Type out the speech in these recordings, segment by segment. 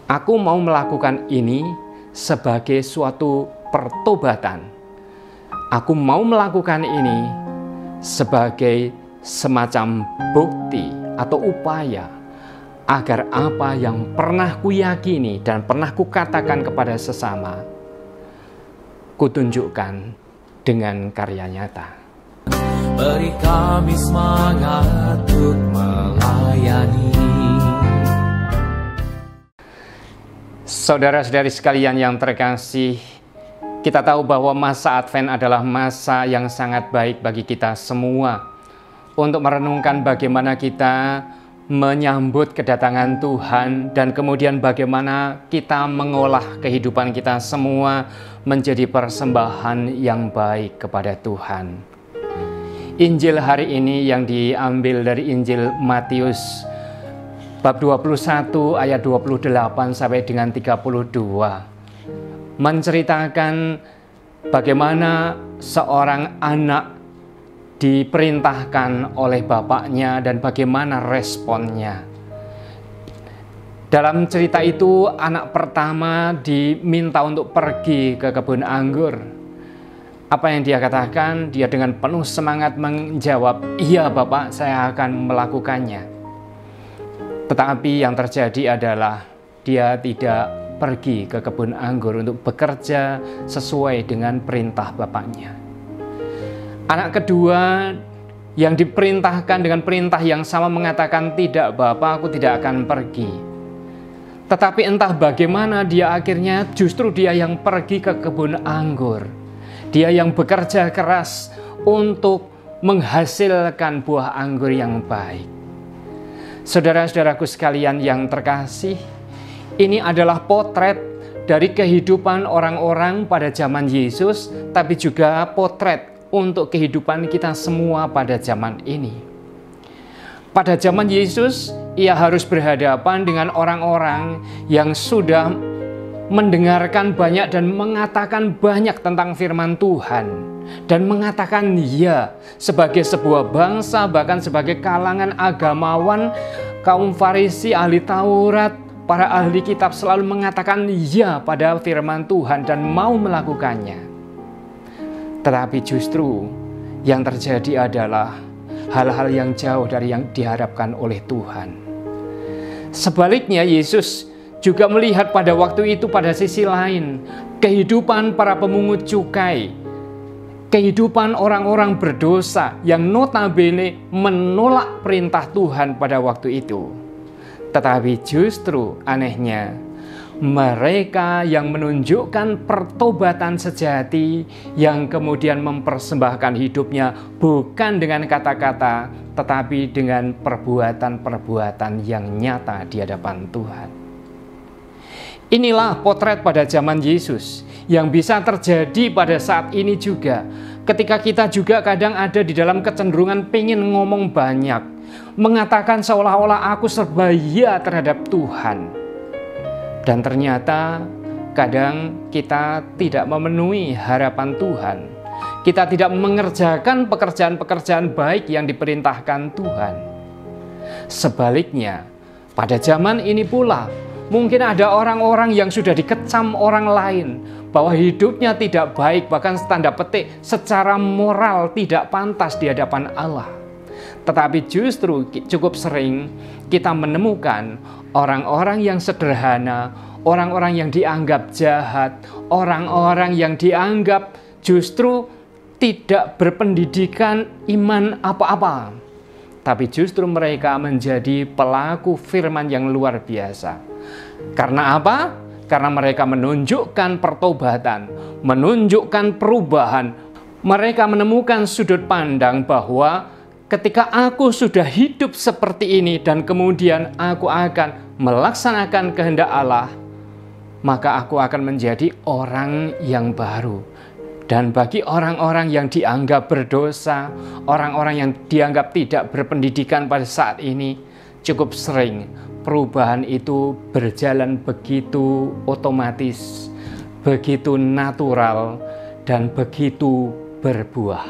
Aku mau melakukan ini sebagai suatu pertobatan. Aku mau melakukan ini sebagai semacam bukti atau upaya agar apa yang pernah kuyakini dan pernah kukatakan kepada sesama, kutunjukkan dengan karya nyata. Beri kami semangat untuk melayani. Saudara-saudari sekalian yang terkasih, kita tahu bahwa masa Advent adalah masa yang sangat baik bagi kita semua untuk merenungkan bagaimana kita menyambut kedatangan Tuhan dan kemudian bagaimana kita mengolah kehidupan kita semua menjadi persembahan yang baik kepada Tuhan. Injil hari ini yang diambil dari Injil Matius bab 21 ayat 28 sampai dengan 32 menceritakan bagaimana seorang anak diperintahkan oleh bapaknya dan bagaimana responnya. Dalam cerita itu, anak pertama diminta untuk pergi ke kebun anggur. Apa yang dia katakan? Dia dengan penuh semangat menjawab, "Iya Bapak, saya akan melakukannya." Tetapi yang terjadi adalah dia tidak pergi ke kebun anggur untuk bekerja sesuai dengan perintah bapaknya. Anak kedua yang diperintahkan dengan perintah yang sama mengatakan, "Tidak Bapak, aku tidak akan pergi." Tetapi entah bagaimana dia akhirnya justru dia yang pergi ke kebun anggur. Dia yang bekerja keras untuk menghasilkan buah anggur yang baik. Saudara-saudaraku sekalian yang terkasih, ini adalah potret dari kehidupan orang-orang pada zaman Yesus, tapi juga potret untuk kehidupan kita semua pada zaman ini. Pada zaman Yesus, ia harus berhadapan dengan orang-orang yang sudah mendengarkan banyak dan mengatakan banyak tentang firman Tuhan dan mengatakan ya sebagai sebuah bangsa, bahkan sebagai kalangan agamawan, kaum Farisi, ahli Taurat, para ahli kitab selalu mengatakan ya pada firman Tuhan dan mau melakukannya. Tetapi justru yang terjadi adalah hal-hal yang jauh dari yang diharapkan oleh Tuhan. Sebaliknya, Yesus juga melihat pada waktu itu pada sisi lain kehidupan para pemungut cukai, kehidupan orang-orang berdosa yang notabene menolak perintah Tuhan pada waktu itu. Tetapi justru anehnya, mereka yang menunjukkan pertobatan sejati yang kemudian mempersembahkan hidupnya bukan dengan kata-kata tetapi dengan perbuatan-perbuatan yang nyata di hadapan Tuhan. Inilah potret pada zaman Yesus yang bisa terjadi pada saat ini juga, ketika kita juga kadang ada di dalam kecenderungan pengen ngomong banyak, mengatakan seolah-olah aku serba ya terhadap Tuhan. Dan ternyata kadang kita tidak memenuhi harapan Tuhan. Kita tidak mengerjakan pekerjaan-pekerjaan baik yang diperintahkan Tuhan. Sebaliknya, pada zaman ini pula, mungkin ada orang-orang yang sudah dikecam orang lain bahwa hidupnya tidak baik, bahkan tanda petik secara moral tidak pantas di hadapan Allah. Tetapi justru cukup sering kita menemukan orang-orang yang sederhana, orang-orang yang dianggap jahat, orang-orang yang dianggap justru tidak berpendidikan iman apa-apa. Tapi justru mereka menjadi pelaku firman yang luar biasa. Karena apa? Karena mereka menunjukkan pertobatan, menunjukkan perubahan. Mereka menemukan sudut pandang bahwa ketika aku sudah hidup seperti ini dan kemudian aku akan melaksanakan kehendak Allah, maka aku akan menjadi orang yang baru. Dan bagi orang-orang yang dianggap berdosa, orang-orang yang dianggap tidak berpendidikan pada saat ini, cukup sering perubahan itu berjalan begitu otomatis, begitu natural, dan begitu berbuah.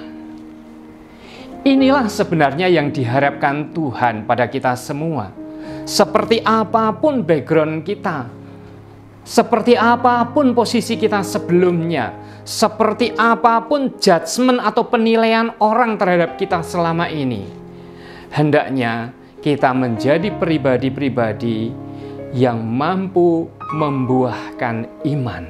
Inilah sebenarnya yang diharapkan Tuhan pada kita semua. Seperti apapun background kita, Seperti apapun posisi kita sebelumnya, seperti apapun judgement atau penilaian orang terhadap kita selama ini, hendaknya kita menjadi pribadi-pribadi yang mampu membuahkan iman.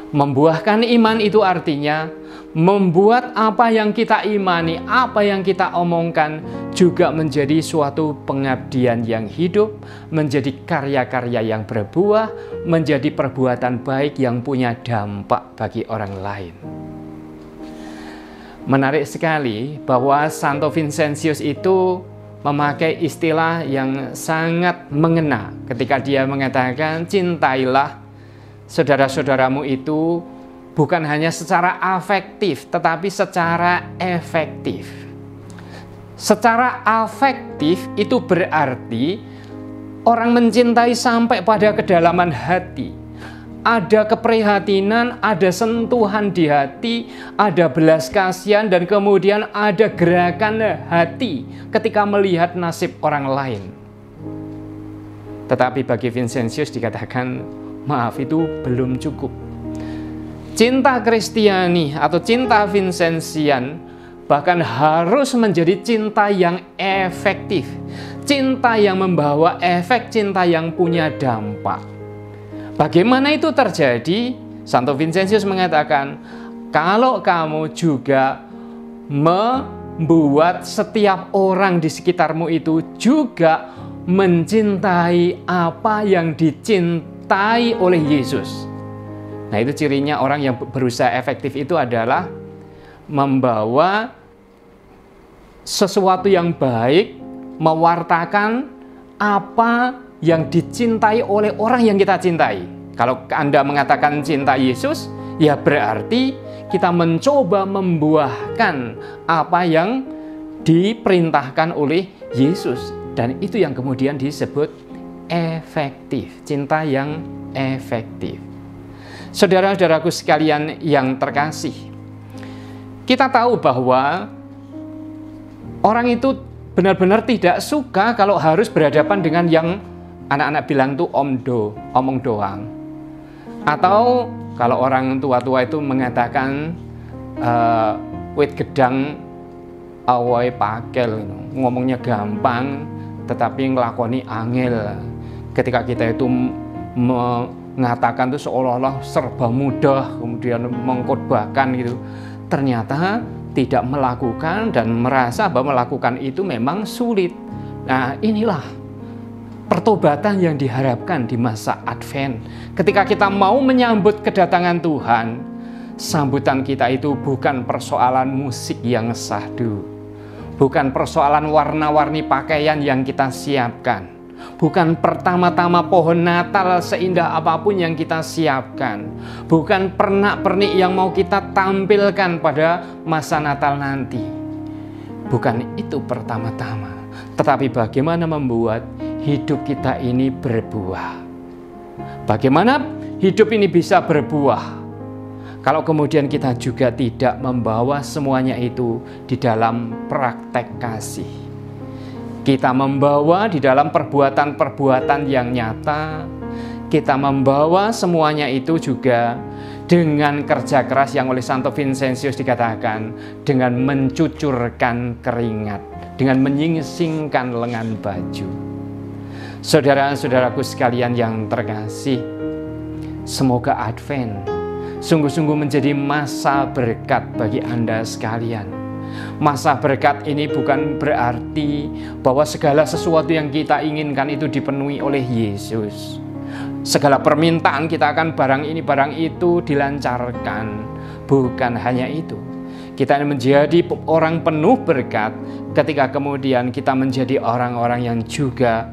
Membuahkan iman itu artinya membuat apa yang kita imani, apa yang kita omongkan juga menjadi suatu pengabdian yang hidup, menjadi karya-karya yang berbuah, menjadi perbuatan baik yang punya dampak bagi orang lain. Menarik sekali bahwa Santo Vincentius itu memakai istilah yang sangat mengena ketika dia mengatakan, cintailah saudara-saudaramu itu bukan hanya secara afektif, tetapi secara efektif. Secara afektif itu berarti orang mencintai sampai pada kedalaman hati. Ada keprihatinan, ada sentuhan di hati, ada belas kasihan, dan kemudian ada gerakan hati ketika melihat nasib orang lain. Tetapi bagi Vincentius dikatakan, maaf, itu belum cukup. Cinta Kristiani atau cinta Vincentian bahkan harus menjadi cinta yang efektif, cinta yang membawa efek, cinta yang punya dampak. Bagaimana itu terjadi? Santo Vincentius mengatakan, kalau kamu juga membuat setiap orang di sekitarmu itu juga mencintai apa yang dicintai oleh Yesus. Nah, itu cirinya orang yang berusaha efektif itu adalah membawa sesuatu yang baik, mewartakan apa yang dicintai oleh orang yang kita cintai. Kalau Anda mengatakan cinta Yesus, ya berarti kita mencoba membuahkan apa yang diperintahkan oleh Yesus. Dan itu yang kemudian disebut efektif, cinta yang efektif. Saudara-saudaraku sekalian yang terkasih, kita tahu bahwa orang itu benar-benar tidak suka kalau harus berhadapan dengan yang anak-anak bilang tuh omong doang. Atau kalau orang tua-tua itu mengatakan wit gedang awai pakel, ngomongnya gampang tetapi ngelakoni angel. Ketika kita itu mengatakan itu seolah-olah serba mudah, kemudian mengkhotbahkan gitu, ternyata tidak melakukan dan merasa bahwa melakukan itu memang sulit. Nah, inilah pertobatan yang diharapkan di masa Advent. Ketika kita mau menyambut kedatangan Tuhan, sambutan kita itu bukan persoalan musik yang syahdu, bukan persoalan warna-warni pakaian yang kita siapkan, bukan pertama-tama pohon Natal seindah apapun yang kita siapkan, bukan pernak-pernik yang mau kita tampilkan pada masa Natal nanti. Bukan itu pertama-tama, tetapi bagaimana membuat hidup kita ini berbuah. Bagaimana hidup ini bisa berbuah kalau kemudian kita juga tidak membawa semuanya itu di dalam praktek kasih. Kita membawa di dalam perbuatan-perbuatan yang nyata. Kita membawa semuanya itu juga dengan kerja keras yang oleh Santo Vincentius dikatakan dengan mencucurkan keringat, dengan menyingsingkan lengan baju. Saudara-saudaraku sekalian yang terkasih, semoga Advent sungguh-sungguh menjadi masa berkat bagi Anda sekalian. Masa berkat ini bukan berarti bahwa segala sesuatu yang kita inginkan itu dipenuhi oleh Yesus. Segala permintaan kita akan barang ini, barang itu dilancarkan. Bukan hanya itu. Kita menjadi orang penuh berkat ketika kemudian kita menjadi orang-orang yang juga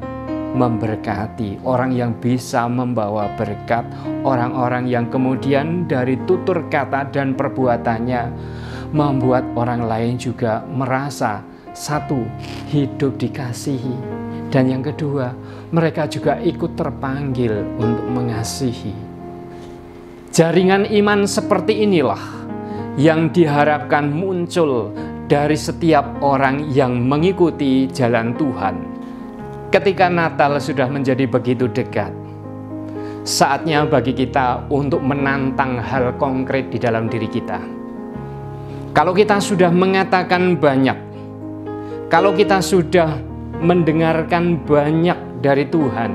memberkati, orang yang bisa membawa berkat, orang-orang yang kemudian dari tutur kata dan perbuatannya membuat orang lain juga merasa satu, hidup dikasihi, dan yang kedua, mereka juga ikut terpanggil untuk mengasihi. Jaringan iman seperti inilah yang diharapkan muncul dari setiap orang yang mengikuti jalan Tuhan. Ketika Natal sudah menjadi begitu dekat, Saatnya bagi kita untuk menantang hal konkret di dalam diri kita. Kalau kita sudah mengatakan banyak, kalau kita sudah mendengarkan banyak dari Tuhan,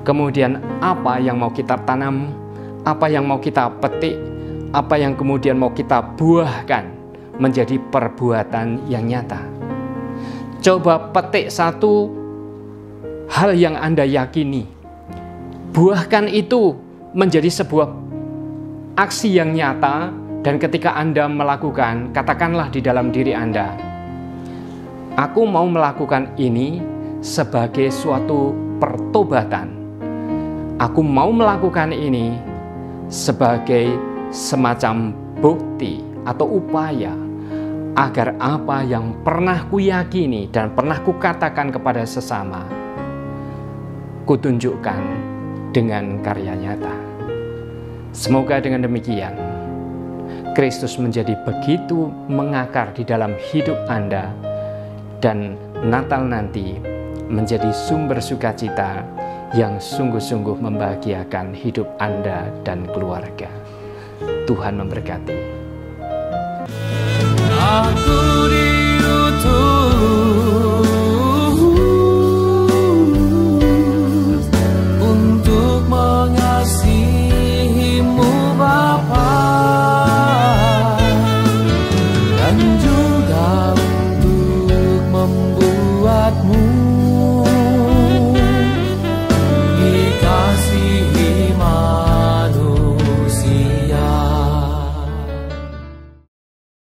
kemudian apa yang mau kita tanam, apa yang mau kita petik, apa yang kemudian mau kita buahkan menjadi perbuatan yang nyata. Coba petik satu hal yang Anda yakini, buahkan itu menjadi sebuah aksi yang nyata, dan ketika Anda melakukan, katakanlah di dalam diri Anda, aku mau melakukan ini sebagai suatu pertobatan. Aku mau melakukan ini sebagai semacam bukti atau upaya agar apa yang pernah kuyakini dan pernah kukatakan kepada sesama, kutunjukkan dengan karya nyata. Semoga dengan demikian Kristus menjadi begitu mengakar di dalam hidup Anda, dan Natal nanti menjadi sumber sukacita yang sungguh-sungguh membahagiakan hidup Anda dan keluarga. Tuhan memberkati. Aku